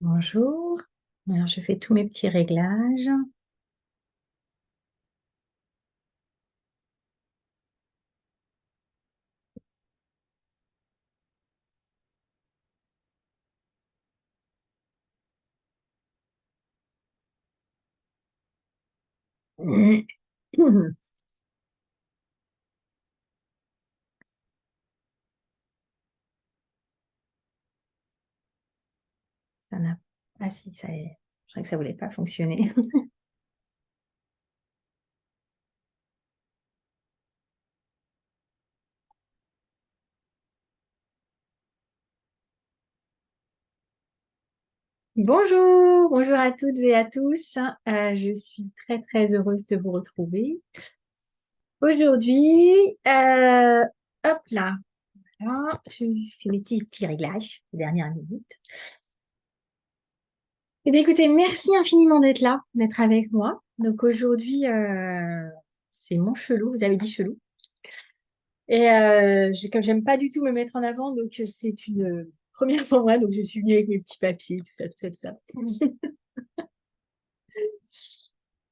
Bonjour. Alors, je fais tous mes petits réglages. Ça n'a... Ah si, ça est. Je crois que ça voulait pas fonctionner. Bonjour à toutes et à tous. Je suis très très heureuse de vous retrouver aujourd'hui. Hop là, voilà, je fais mes petits réglages, les dernières minutes. Eh bien, écoutez, merci infiniment d'être là, d'être avec moi. Donc aujourd'hui, c'est mon chelou. Vous avez dit chelou. Et comme j'aime pas du tout me mettre en avant, donc c'est une première pour moi. Donc je suis venue avec mes petits papiers, tout ça, tout ça, tout ça.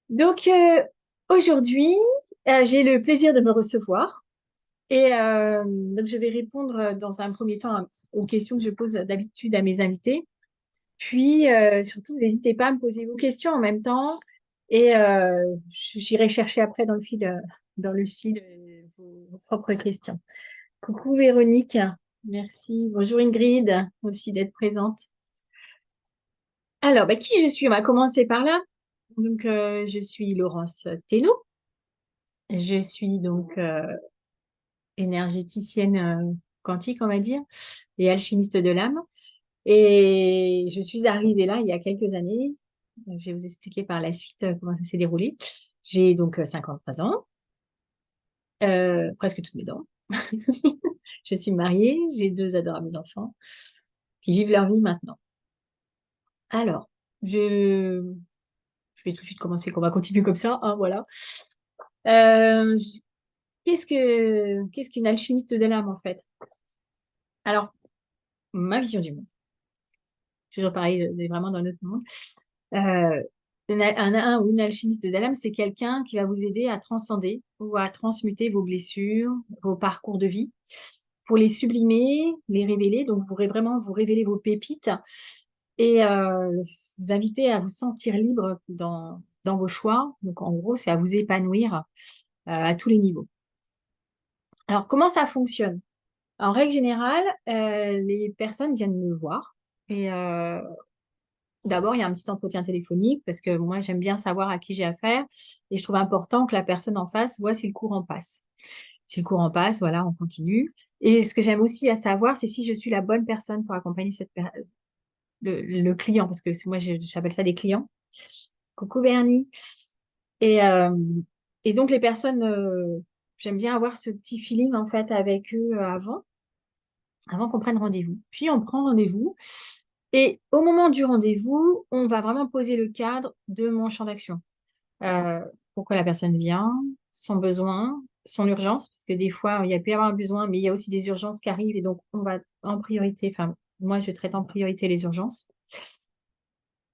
Donc aujourd'hui, j'ai le plaisir de me recevoir. Et donc je vais répondre dans un premier temps aux questions que je pose d'habitude à mes invités. Puis surtout, n'hésitez pas à me poser vos questions en même temps. Et j'irai chercher après dans le fil vos propres questions. Coucou Véronique, merci. Bonjour Ingrid, aussi d'être présente. Alors, qui je suis? On va commencer par là. Donc, je suis Laurence Thénault. Je suis donc énergéticienne quantique, on va dire, et alchimiste de l'âme. Et je suis arrivée là il y a quelques années. Je vais vous expliquer par la suite comment ça s'est déroulé. J'ai donc 53 ans, presque toutes mes dents. Je suis mariée, j'ai deux adorables enfants qui vivent leur vie maintenant. Alors, je, je vais tout de suite commencer, qu'on va continuer comme ça, hein, voilà. Euh, j- qu'est-ce qu'une alchimiste de l'âme, en fait? Alors, ma vision du monde, toujours pareil, on est vraiment dans notre monde. Euh, un ou une alchimiste de l'âme, c'est quelqu'un qui va vous aider à transcender ou à transmuter vos blessures, vos parcours de vie, pour les sublimer, les révéler, donc vraiment vous révéler vos pépites et vous inviter à vous sentir libre dans vos choix. Donc, en gros, c'est à vous épanouir à tous les niveaux. Alors, comment ça fonctionne? En règle générale, les personnes viennent me voir et d'abord, il y a un petit entretien téléphonique parce que moi, j'aime bien savoir à qui j'ai affaire et je trouve important que la personne en face voit si le courant passe. Si le courant passe, voilà, on continue. Et ce que j'aime aussi à savoir, c'est si je suis la bonne personne pour accompagner le client, parce que moi, j'appelle ça des clients. Coucou Bernie. Et, euh, et donc, les personnes, j'aime bien avoir ce petit feeling en fait avec eux avant qu'on prenne rendez-vous. Puis, on prend rendez-vous. Et au moment du rendez-vous, on va vraiment poser le cadre de mon champ d'action. Euh, Pourquoi la personne vient, son besoin, son urgence, parce que des fois, il y a pu y avoir un besoin, mais il y a aussi des urgences qui arrivent. Et donc, on va en priorité, enfin, moi, je traite en priorité les urgences.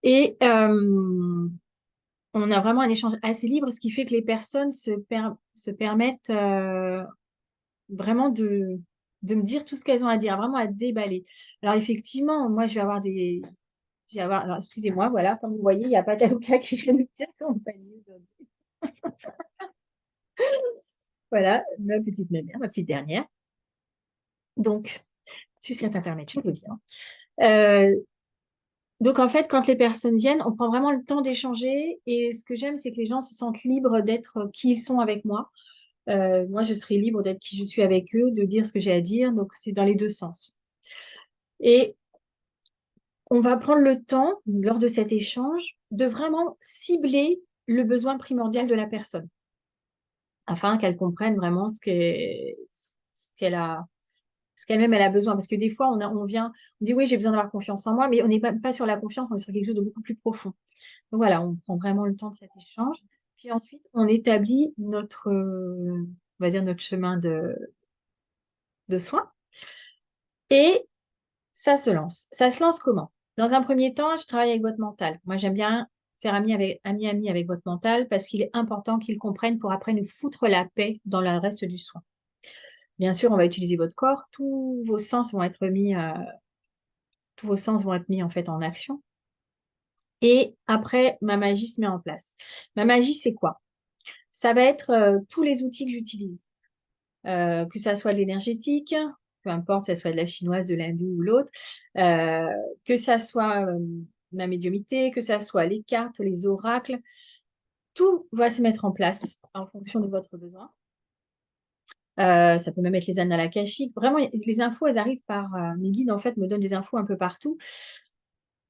Et on a vraiment un échange assez libre, ce qui fait que les personnes se permettent vraiment de me dire tout ce qu'elles ont à dire, vraiment à déballer. Alors effectivement, moi, alors excusez-moi, voilà, comme vous voyez, il n'y a pas d'avocat qui vient nous dire compagnie aujourd'hui. Voilà, ma petite mère, ma petite dernière. Donc, sur cet Internet, je le viens. Euh, donc en fait, quand les personnes viennent, on prend vraiment le temps d'échanger et ce que j'aime, c'est que les gens se sentent libres d'être qui ils sont avec moi. Moi, je serai libre d'être qui je suis avec eux, de dire ce que j'ai à dire. Donc, c'est dans les deux sens. Et on va prendre le temps, lors de cet échange, de vraiment cibler le besoin primordial de la personne, afin qu'elle comprenne vraiment ce qu'elle a, ce qu'elle-même elle a besoin. Parce que des fois, on vient, on dit oui, j'ai besoin d'avoir confiance en moi, mais on n'est pas sur la confiance, on est sur quelque chose de beaucoup plus profond. Donc voilà, on prend vraiment le temps de cet échange. Puis ensuite, on établit on va dire notre chemin de soins. Et ça se lance. Ça se lance comment? Dans un premier temps, je travaille avec votre mental. Moi, j'aime bien faire ami avec votre mental parce qu'il est important qu'il comprenne pour après nous foutre la paix dans le reste du soin. Bien sûr, on va utiliser votre corps. Tous vos sens vont être mis en fait en action. Et après, ma magie se met en place. Ma magie, c'est quoi? Ça va être tous les outils que j'utilise, que ça soit de l'énergétique, peu importe, que ça soit de la chinoise, de l'hindou ou l'autre, euh, que ça soit ma médiumité, que ça soit les cartes, les oracles, tout va se mettre en place en fonction de votre besoin. Ça peut même être les annales akashiques. Vraiment, les infos, elles arrivent par mes guides, en fait, me donnent des infos un peu partout.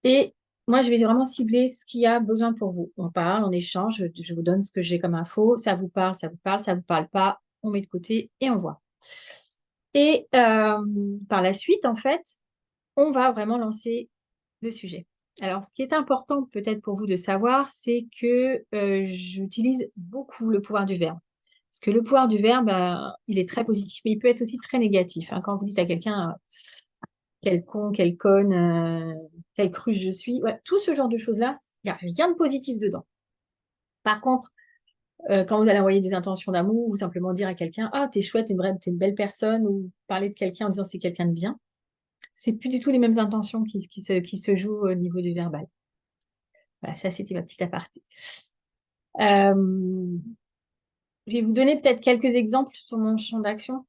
Et moi, je vais vraiment cibler ce qu'il y a besoin pour vous. On parle, on échange, je vous donne ce que j'ai comme info. Ça vous parle, ça vous parle, ça vous parle pas. On met de côté et on voit. Et par la suite, en fait, on va vraiment lancer le sujet. Alors, ce qui est important peut-être pour vous de savoir, c'est que j'utilise beaucoup le pouvoir du verbe. Parce que le pouvoir du verbe, il est très positif, mais il peut être aussi très négatif. Hein. Quand vous dites à quelqu'un quel con, quelle conne, quelle cruche je suis, ouais, tout ce genre de choses-là, il n'y a rien de positif dedans. Par contre, quand vous allez envoyer des intentions d'amour ou simplement dire à quelqu'un, ah, t'es chouette, t'es une belle personne, ou parler de quelqu'un en disant c'est quelqu'un de bien, c'est plus du tout les mêmes intentions qui se jouent au niveau du verbal. Voilà, ça, c'était ma petite aparté. Euh, je vais vous donner peut-être quelques exemples sur mon champ d'action.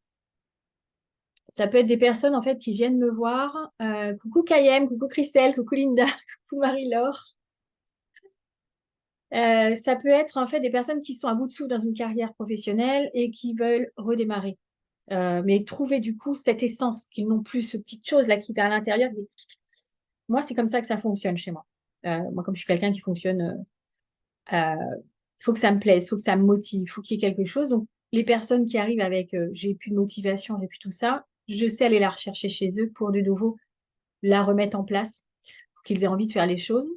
Ça peut être des personnes en fait qui viennent me voir. Coucou Kayem, coucou Christelle, coucou Linda, coucou Marie-Laure. Ça peut être en fait des personnes qui sont à bout de souffle dans une carrière professionnelle et qui veulent redémarrer. Mais trouver du coup cette essence, qu'ils n'ont plus ce petite chose là qui est à l'intérieur. Moi, c'est comme ça que ça fonctionne chez moi. Moi, comme je suis quelqu'un qui fonctionne, il faut que ça me plaise, il faut que ça me motive, il faut qu'il y ait quelque chose. Donc, les personnes qui arrivent avec j'ai plus de motivation, j'ai plus tout ça, je sais aller la rechercher chez eux pour de nouveau la remettre en place, pour qu'ils aient envie de faire les choses.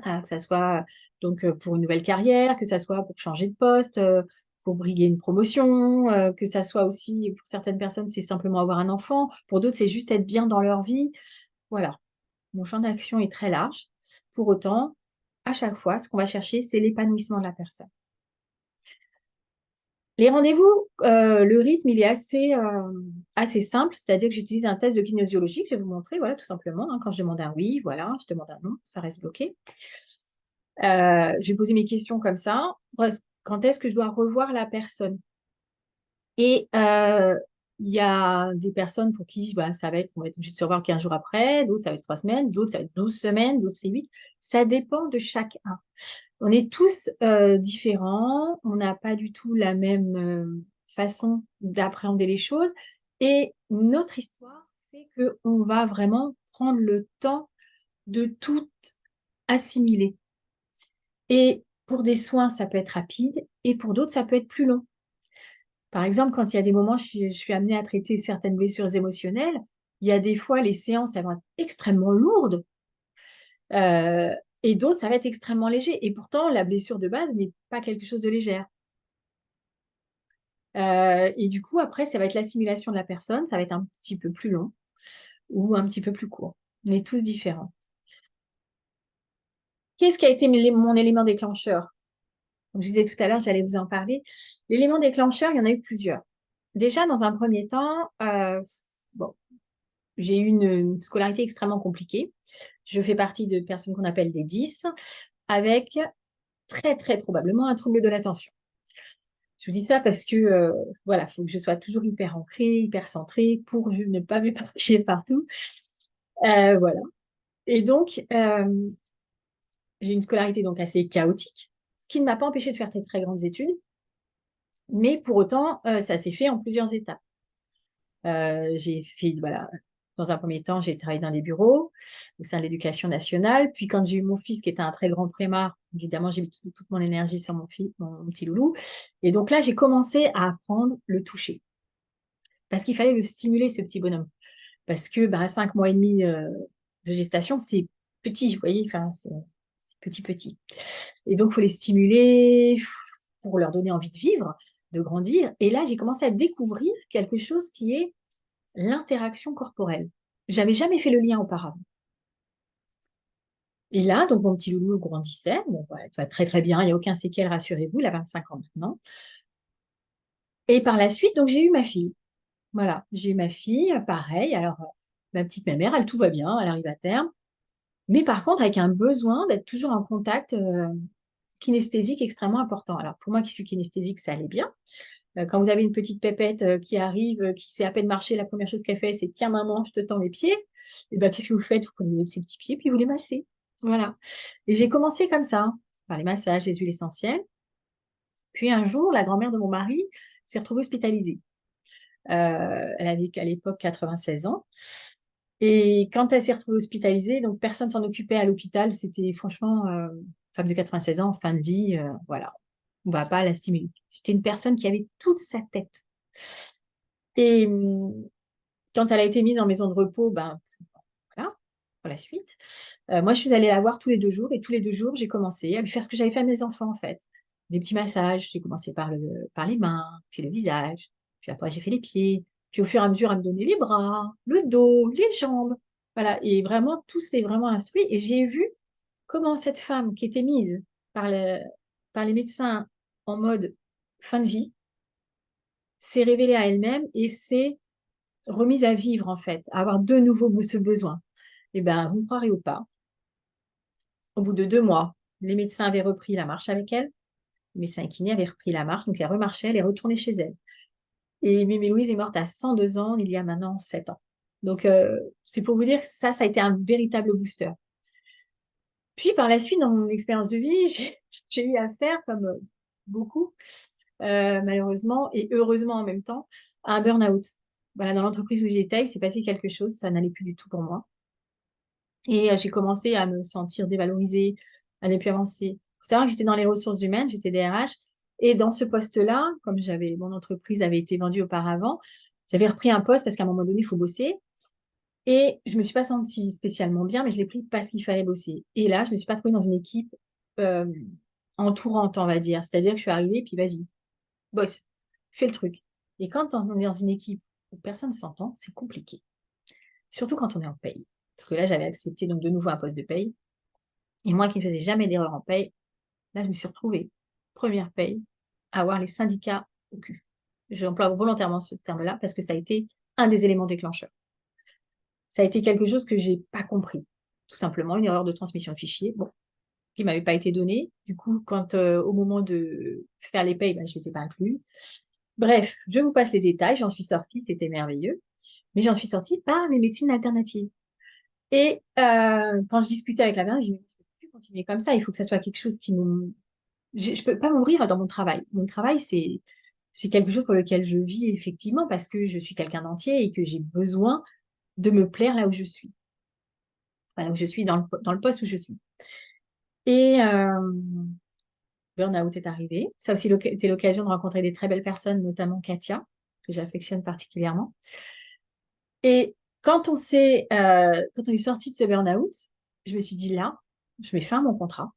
Que ça soit donc pour une nouvelle carrière, que ça soit pour changer de poste, pour briguer une promotion, que ça soit aussi, pour certaines personnes, c'est simplement avoir un enfant, pour d'autres, c'est juste être bien dans leur vie. Voilà, mon champ d'action est très large. Pour autant, à chaque fois, ce qu'on va chercher, c'est l'épanouissement de la personne. Les rendez-vous, le rythme, il est assez simple, c'est-à-dire que j'utilise un test de kinésiologie que je vais vous montrer, voilà, tout simplement. Hein. Quand je demande un oui, voilà, je demande un non, ça reste bloqué. Je vais poser mes questions comme ça. Quand est-ce que je dois revoir la personne? Et il y a des personnes pour qui bah, on va être obligé de se revoir 15 jours après, d'autres ça va être 3 semaines, d'autres ça va être 12 semaines, d'autres c'est 8. Ça dépend de chacun. On est tous différents, on n'a pas du tout la même façon d'appréhender les choses et notre histoire fait qu'on va vraiment prendre le temps de tout assimiler. Et pour des soins, ça peut être rapide et pour d'autres, ça peut être plus long. Par exemple, quand il y a des moments, je suis amenée à traiter certaines blessures émotionnelles, il y a des fois, les séances, elles vont être extrêmement lourdes euh, et d'autres, ça va être extrêmement léger. Et pourtant, la blessure de base n'est pas quelque chose de légère. Et du coup, après, ça va être l'assimilation de la personne, ça va être un petit peu plus long ou un petit peu plus court. On est tous différents. Qu'est-ce qui a été mon élément déclencheur? Comme je disais tout à l'heure, j'allais vous en parler. L'élément déclencheur, il y en a eu plusieurs. Déjà, dans un premier temps, bon, j'ai eu une scolarité extrêmement compliquée. Je fais partie de personnes qu'on appelle des 10, avec très, très probablement un trouble de l'attention. Je vous dis ça parce que, voilà, il faut que je sois toujours hyper ancrée, hyper centrée pour ne pas m'éparpiller partout. Voilà. Et donc, j'ai une scolarité donc assez chaotique, ce qui ne m'a pas empêché de faire des très grandes études. Mais pour autant, ça s'est fait en plusieurs étapes. J'ai fait, voilà, dans un premier temps, j'ai travaillé dans des bureaux au sein de l'éducation nationale. Puis quand j'ai eu mon fils, qui était un très grand prémar, évidemment, j'ai mis toute mon énergie sur mon fils, mon petit loulou. Et donc là, j'ai commencé à apprendre le toucher. Parce qu'il fallait le stimuler, ce petit bonhomme. Parce que bah, 5 mois et demi de gestation, c'est petit, vous voyez, enfin, c'est petit, petit. Et donc, il faut les stimuler pour leur donner envie de vivre, de grandir. Et là, j'ai commencé à découvrir quelque chose qui est l'interaction corporelle. J'avais jamais fait le lien auparavant. Et là, donc mon petit loulou grandissait. Bon, voilà, tout va très très bien, il n'y a aucun séquelles, rassurez-vous, il a 25 ans maintenant. Et par la suite, donc j'ai eu ma fille. Voilà, j'ai eu ma fille, pareil. Alors, ma petite mère, elle tout va bien, elle arrive à terme. Mais par contre, avec un besoin d'être toujours en contact kinesthésique extrêmement important. Alors, pour moi qui suis kinesthésique, ça allait bien. Quand vous avez une petite pépette qui arrive, qui sait à peine marcher, la première chose qu'elle fait, c'est tiens maman, je te tends mes pieds. Et ben qu'est-ce que vous faites? Vous prenez ses petits pieds puis vous les massez. Voilà. Et j'ai commencé comme ça, hein, par les massages, les huiles essentielles. Puis un jour, la grand-mère de mon mari s'est retrouvée hospitalisée. Elle avait à l'époque 96 ans. Et quand elle s'est retrouvée hospitalisée, donc personne s'en occupait à l'hôpital. C'était franchement, femme de 96 ans, fin de vie, voilà. On ne va pas la stimuler. C'était une personne qui avait toute sa tête. Et quand elle a été mise en maison de repos, ben voilà, pour la suite. Moi, je suis allée la voir tous les 2 jours et tous les 2 jours, j'ai commencé à lui faire ce que j'avais fait à mes enfants en fait. Des petits massages. J'ai commencé par les mains, puis le visage, puis après j'ai fait les pieds, puis au fur et à mesure, elle me donnait les bras, le dos, les jambes. Voilà, et vraiment, tout s'est vraiment instruit et j'ai vu comment cette femme qui était mise par, par les médecins en mode fin de vie s'est révélée à elle-même et s'est remise à vivre en fait, à avoir de nouveau ce besoin. Eh bien, vous ne croirez ou pas, au bout de 2 mois, les médecins avaient repris la marche avec elle, les médecins kinés avaient repris la marche, donc elle remarchait, elle est retournée chez elle. Et Mimi Louise est morte à 102 ans, il y a maintenant 7 ans. Donc, c'est pour vous dire que ça a été un véritable booster. Puis, par la suite, dans mon expérience de vie, j'ai eu affaire, comme beaucoup, malheureusement, et heureusement en même temps, à un burn-out. Voilà, dans l'entreprise où j'étais, il s'est passé quelque chose, ça n'allait plus du tout pour moi. Et j'ai commencé à me sentir dévalorisée, à ne plus avancer. Il faut savoir que j'étais dans les ressources humaines, j'étais DRH. Et dans ce poste-là, comme mon entreprise avait été vendue auparavant, j'avais repris un poste parce qu'à un moment donné, il faut bosser. Et je me suis pas sentie spécialement bien, mais je l'ai pris parce qu'il fallait bosser. Et là, je me suis pas trouvée dans une équipe euh, entourante, on va dire. C'est-à-dire que je suis arrivée, puis vas-y, bosse, fais le truc. Et quand on est dans une équipe où personne ne s'entend, c'est compliqué. Surtout quand on est en paye. Parce que là, j'avais accepté donc de nouveau un poste de paye. Et moi qui ne faisais jamais d'erreur en paye, là, je me suis retrouvée, première paye, à avoir les syndicats au cul. J'emploie volontairement ce terme-là parce que ça a été un des éléments déclencheurs. Ça a été quelque chose que j'ai pas compris. Tout simplement, une erreur de transmission de fichier, bon, qui m'avait pas été donnée. Du coup, quand au moment de faire les payes, ben, je les ai pas inclus. Bref, je vous passe les détails. J'en suis sortie, c'était merveilleux. Mais j'en suis sortie par les médecines alternatives. Et quand je discutais avec la mère, je dis, mais je ne peux plus continuer comme ça. Il faut que ça soit quelque chose qui me... Je ne peux pas mourir dans mon travail. Mon travail, c'est quelque chose pour lequel je vis effectivement parce que je suis quelqu'un d'entier et que j'ai besoin de me plaire là où je suis. Enfin, là où je suis, dans le poste où je suis. Et burn-out est arrivé. Ça a aussi été l'occasion de rencontrer des très belles personnes, notamment Katia, que j'affectionne particulièrement. Et quand on est sorti de ce burn-out, je me suis dit là, je mets fin à mon contrat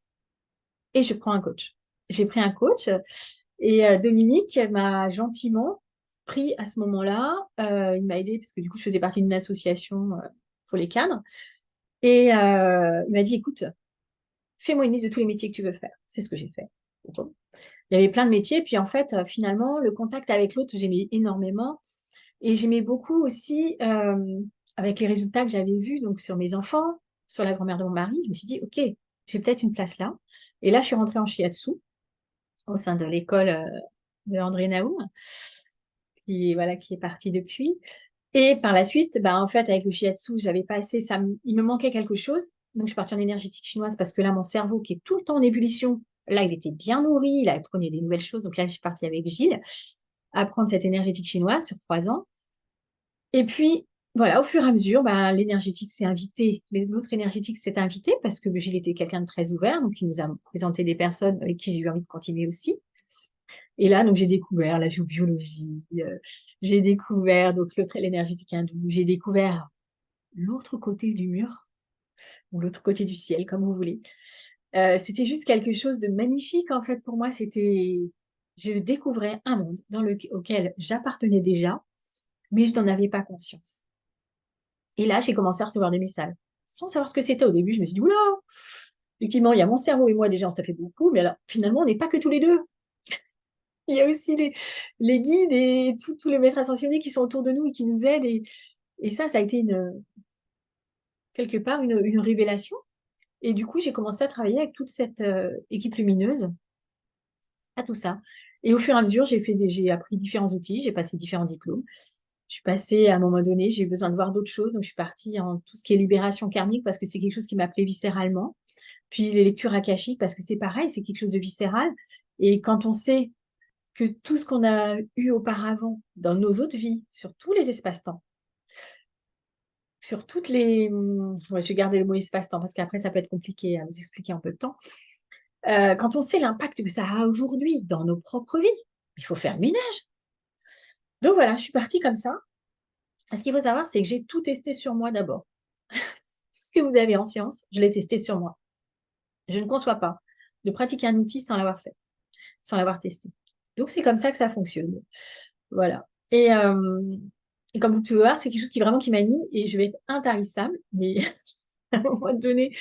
et je prends un coach. J'ai pris un coach et Dominique m'a gentiment pris à ce moment-là. Il m'a aidé parce que du coup, je faisais partie d'une association pour les cadres. Et il m'a dit, écoute, fais-moi une liste de tous les métiers que tu veux faire. C'est ce que j'ai fait. Donc, il y avait plein de métiers. Puis en fait, finalement, le contact avec l'autre, j'aimais énormément. Et j'aimais beaucoup aussi, avec les résultats que j'avais vus donc sur mes enfants, sur la grand-mère de mon mari, je me suis dit, OK, j'ai peut-être une place là. Et là, je suis rentrée en shiatsu au sein de l'école de André Naoum, voilà, qui est partie depuis. Et par la suite, bah, en fait, avec le shiatsu, j'avais pas assez, il me manquait quelque chose. Donc, je suis partie en énergétique chinoise parce que là, mon cerveau, qui est tout le temps en ébullition, là, il était bien nourri, il apprenait des nouvelles choses. Donc là, je suis partie avec Gilles apprendre cette énergétique chinoise sur 3 ans. Et puis, voilà, au fur et à mesure, bah, l'énergétique s'est invité, l'autre énergétique s'est invité parce que Gilles était quelqu'un de très ouvert, donc il nous a présenté des personnes avec qui j'ai eu envie de continuer aussi. Et là, donc, j'ai découvert la géobiologie, j'ai découvert donc l'énergétique hindoue, j'ai découvert l'autre côté du mur, ou l'autre côté du ciel, comme vous voulez. C'était juste quelque chose de magnifique, en fait, pour moi. Je découvrais un monde auquel j'appartenais déjà, mais je n'en avais pas conscience. Et là, j'ai commencé à recevoir des messages, sans savoir ce que c'était au début. Je me suis dit, oula, Effectivement, il y a mon cerveau et moi déjà, ça fait beaucoup, mais alors finalement, on n'est pas que tous les deux. Il y a aussi les guides et tous les maîtres ascensionnés qui sont autour de nous et qui nous aident. Et ça a été quelque part une révélation. Et du coup, j'ai commencé à travailler avec toute cette équipe lumineuse, à tout ça. Et au fur et à mesure, j'ai appris différents outils, j'ai passé différents diplômes. Je suis passée à un moment donné, j'ai eu besoin de voir d'autres choses, donc je suis partie en tout ce qui est libération karmique parce que c'est quelque chose qui m'appelait viscéralement. Puis les lectures akashiques parce que c'est pareil, c'est quelque chose de viscéral. Et quand on sait que tout ce qu'on a eu auparavant dans nos autres vies, sur tous les espaces-temps, sur toutes les... ouais, je vais garder le mot espace-temps parce qu'après, ça peut être compliqué à vous expliquer en peu de temps. Quand on sait l'impact que ça a aujourd'hui dans nos propres vies, il faut faire le ménage. Donc voilà, je suis partie comme ça. Ce qu'il faut savoir, c'est que j'ai tout testé sur moi d'abord. Tout ce que vous avez en séance, je l'ai testé sur moi. Je ne conçois pas de pratiquer un outil sans l'avoir fait, sans l'avoir testé. Donc c'est comme ça que ça fonctionne. Voilà. Et comme vous pouvez voir, c'est quelque chose qui vraiment qui m'anime et je vais être intarissable, mais à un moment donné,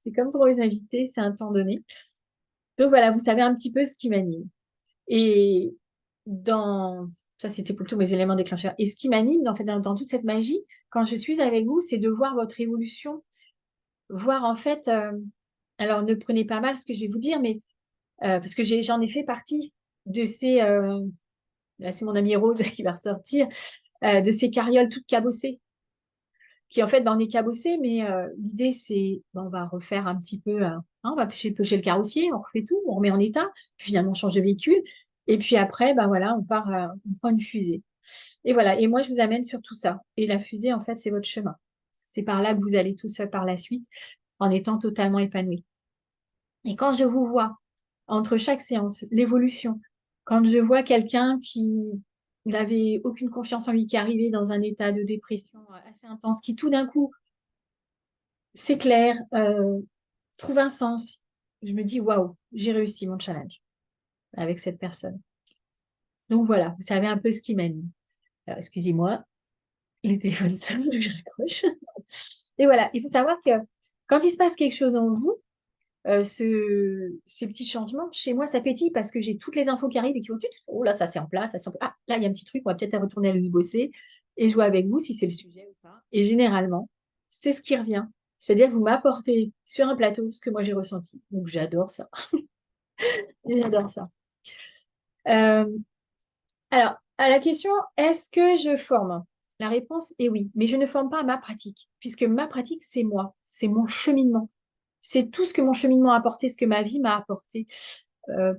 c'est comme pour les invités, c'est un temps donné. Donc voilà, vous savez un petit peu ce qui m'anime. Et dans ça, c'était plutôt mes éléments déclencheurs. Et ce qui m'anime, en fait, dans toute cette magie, quand je suis avec vous, c'est de voir votre évolution, voir en fait. Alors, ne prenez pas mal ce que je vais vous dire, mais parce que j'en ai fait partie de ces. Là, c'est mon amie Rose qui va ressortir de ces carrioles toutes cabossées. Qui en fait, ben, on est cabossé, mais l'idée, c'est ben, on va refaire un petit peu. On va pêcher le carrossier, on refait tout, on remet en état, puis finalement, on change de véhicule. Et puis après, ben voilà, on part, on prend une fusée. Et voilà. Et moi, je vous amène sur tout ça. Et la fusée, en fait, c'est votre chemin. C'est par là que vous allez tout seul par la suite, en étant totalement épanoui. Et quand je vous vois, entre chaque séance, l'évolution, quand je vois quelqu'un qui n'avait aucune confiance en lui, qui arrivait dans un état de dépression assez intense, qui tout d'un coup s'éclaire, trouve un sens, je me dis, waouh, j'ai réussi mon challenge avec cette personne. Donc voilà, vous savez un peu ce qui m'anime. Alors, excusez-moi, les téléphones sonnent, je raccroche. Et voilà, il faut savoir que quand il se passe quelque chose en vous, ces petits changements, chez moi, ça pétille parce que j'ai toutes les infos qui arrivent et qui vont, oh là, ça c'est en place, ça c'est en place. Ah, là, il y a un petit truc, on va peut-être retourner à le bosser et jouer avec vous si c'est le sujet ou pas. Et généralement, c'est ce qui revient. C'est-à-dire que vous m'apportez sur un plateau ce que moi j'ai ressenti. Donc, j'adore ça. J'adore ça. Euh, alors, à la question, est-ce que je forme? La réponse est oui, mais je ne forme pas à ma pratique, puisque ma pratique, c'est moi, c'est mon cheminement. C'est tout ce que mon cheminement a apporté, ce que ma vie m'a apporté.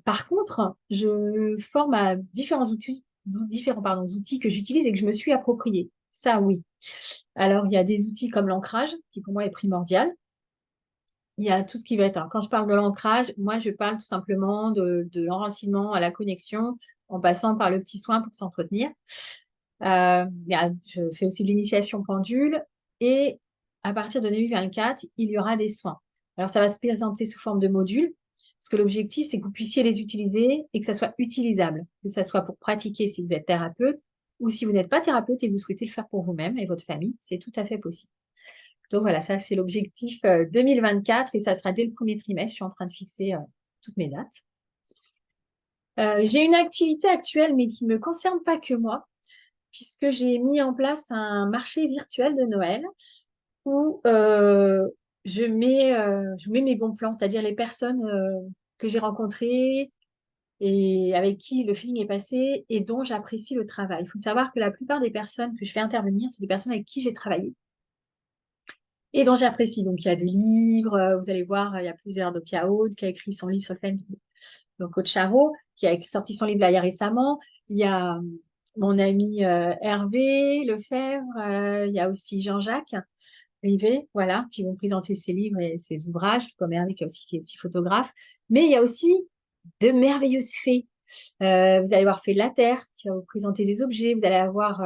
Par contre, je forme à différents pardon, outils que j'utilise et que je me suis appropriés. Ça, oui. Alors, il y a des outils comme l'ancrage, qui pour moi est primordial. Il y a tout ce qui va être. Alors, quand je parle de l'ancrage, moi, je parle tout simplement de l'enracinement à la connexion, en passant par le petit soin pour s'entretenir. Je fais aussi de l'initiation pendule et à partir de 2024, il y aura des soins. Alors, ça va se présenter sous forme de modules parce que l'objectif, c'est que vous puissiez les utiliser et que ça soit utilisable, que ça soit pour pratiquer si vous êtes thérapeute ou si vous n'êtes pas thérapeute et que vous souhaitez le faire pour vous-même et votre famille, c'est tout à fait possible. Donc voilà, ça, c'est l'objectif 2024 et ça sera dès le premier trimestre. Je suis en train de fixer toutes mes dates. J'ai une activité actuelle, mais qui ne me concerne pas que moi puisque j'ai mis en place un marché virtuel de Noël où je mets mes bons plans, c'est-à-dire les personnes que j'ai rencontrées et avec qui le feeling est passé et dont j'apprécie le travail. Il faut savoir que la plupart des personnes que je fais intervenir, c'est des personnes avec qui j'ai travaillé et dont j'apprécie. Donc, il y a des livres, vous allez voir, il y a plusieurs, donc il y a Aude qui a écrit son livre sur le féminisme, donc Aude Charot, qui a sorti son livre là, il y a récemment. Il y a mon ami Hervé Lefebvre, il y a aussi Jean-Jacques Rivet, voilà, qui vont présenter ses livres et ses ouvrages, comme Hervé qui est aussi photographe. Mais il y a aussi de merveilleuses fées. Vous allez voir Fée de la Terre, qui va vous présenter des objets. Vous allez avoir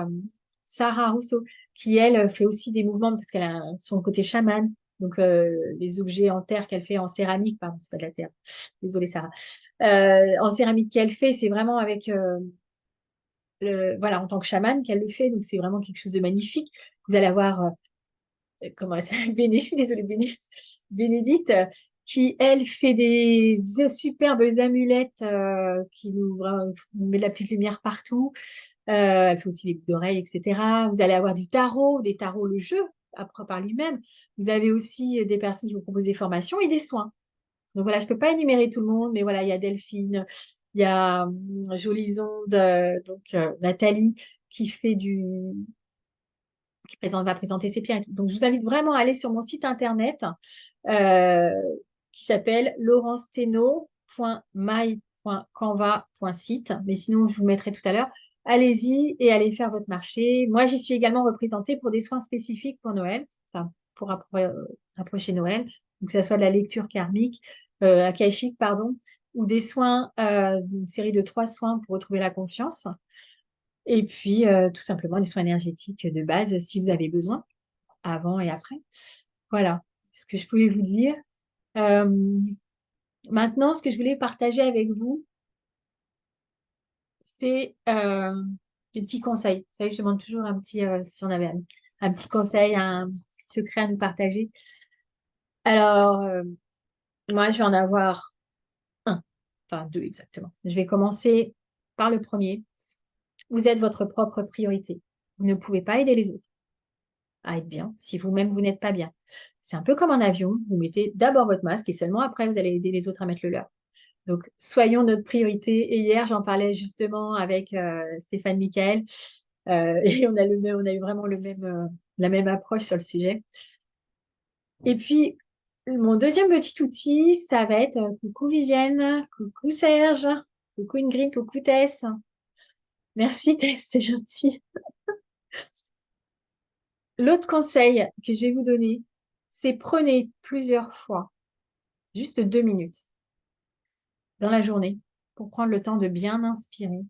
Sarah Rousseau, qui, elle, fait aussi des mouvements parce qu'elle a son côté chaman. Donc, les objets en terre qu'elle fait en céramique, pardon, c'est pas de la terre. Désolée, Sarah. En céramique qu'elle fait, c'est vraiment avec, voilà, en tant que chamane qu'elle le fait. Donc, c'est vraiment quelque chose de magnifique. Vous allez avoir, comment elle s'appelle? Je suis désolée, Bénédicte, qui, elle, fait des superbes amulettes qui nous met de la petite lumière partout. Elle fait aussi les boucles d'oreilles, etc. Vous allez avoir du tarot, des tarots, le jeu, après par lui-même. Vous avez aussi des personnes qui vous proposent des formations et des soins. Donc voilà, je ne peux pas énumérer tout le monde, mais voilà, il y a Delphine, il y a Jolisonde, donc Nathalie, qui fait va présenter ses pierres. Donc je vous invite vraiment à aller sur mon site internet euh, qui s'appelle laurence.teno.my.canva.site. Mais sinon, je vous mettrai tout à l'heure. Allez-y et allez faire votre marché. Moi, j'y suis également représentée pour des soins spécifiques pour Noël, enfin, pour approcher Noël, donc que ce soit de la lecture karmique, akashique, pardon, ou des soins, une série de 3 soins pour retrouver la confiance. Et puis, tout simplement, des soins énergétiques de base si vous avez besoin, avant et après. Voilà ce que je pouvais vous dire. Euh, Maintenant, ce que je voulais partager avec vous, c'est des petits conseils. Vous savez, je demande toujours si on avait un petit conseil, un petit secret à nous partager. Alors, moi, je vais en avoir un, enfin deux exactement. Je vais commencer par le premier. Vous êtes votre propre priorité. Vous ne pouvez pas aider les autres à être bien si vous-même, vous n'êtes pas bien. C'est un peu comme un avion. Vous mettez d'abord votre masque et seulement après, vous allez aider les autres à mettre le leur. Donc, soyons notre priorité. Et hier, j'en parlais justement avec Stéphane Michael. Et on a eu vraiment la même approche sur le sujet. Et puis, mon deuxième petit outil, ça va être coucou Vivienne, coucou Serge, coucou Ingrid, coucou Tess. Merci Tess, c'est gentil. L'autre conseil que je vais vous donner, c'est prenez plusieurs fois, juste 2 minutes dans la journée pour prendre le temps de bien inspirer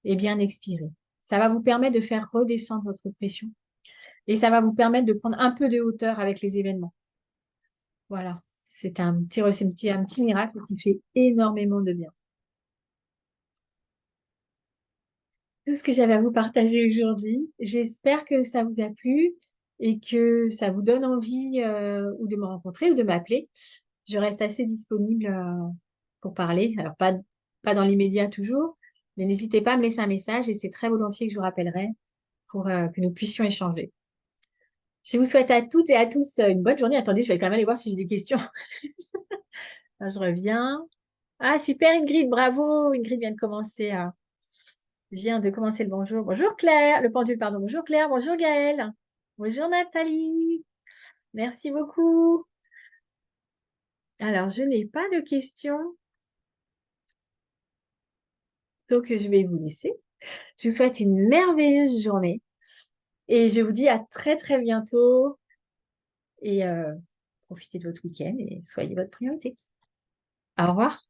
et bien expirer. Ça va vous permettre de faire redescendre votre pression et ça va vous permettre de prendre un peu de hauteur avec les événements. Voilà, un petit miracle qui fait énormément de bien. Tout ce que j'avais à vous partager aujourd'hui, j'espère que ça vous a plu et que ça vous donne envie ou de me rencontrer ou de m'appeler. Je reste assez disponible pour parler. Alors, pas dans l'immédiat toujours, mais n'hésitez pas à me laisser un message et c'est très volontiers que je vous rappellerai pour que nous puissions échanger. Je vous souhaite à toutes et à tous une bonne journée. Attendez, je vais quand même aller voir si j'ai des questions. Alors, je reviens. Ah, super Ingrid, bravo. Ingrid vient de commencer le bonjour. Bonjour Claire, le pendule, pardon. Bonjour Claire, bonjour Gaëlle. Bonjour Nathalie. Merci beaucoup. Alors, je n'ai pas de questions, donc je vais vous laisser. Je vous souhaite une merveilleuse journée et je vous dis à très très bientôt et profitez de votre week-end et soyez votre priorité. Au revoir.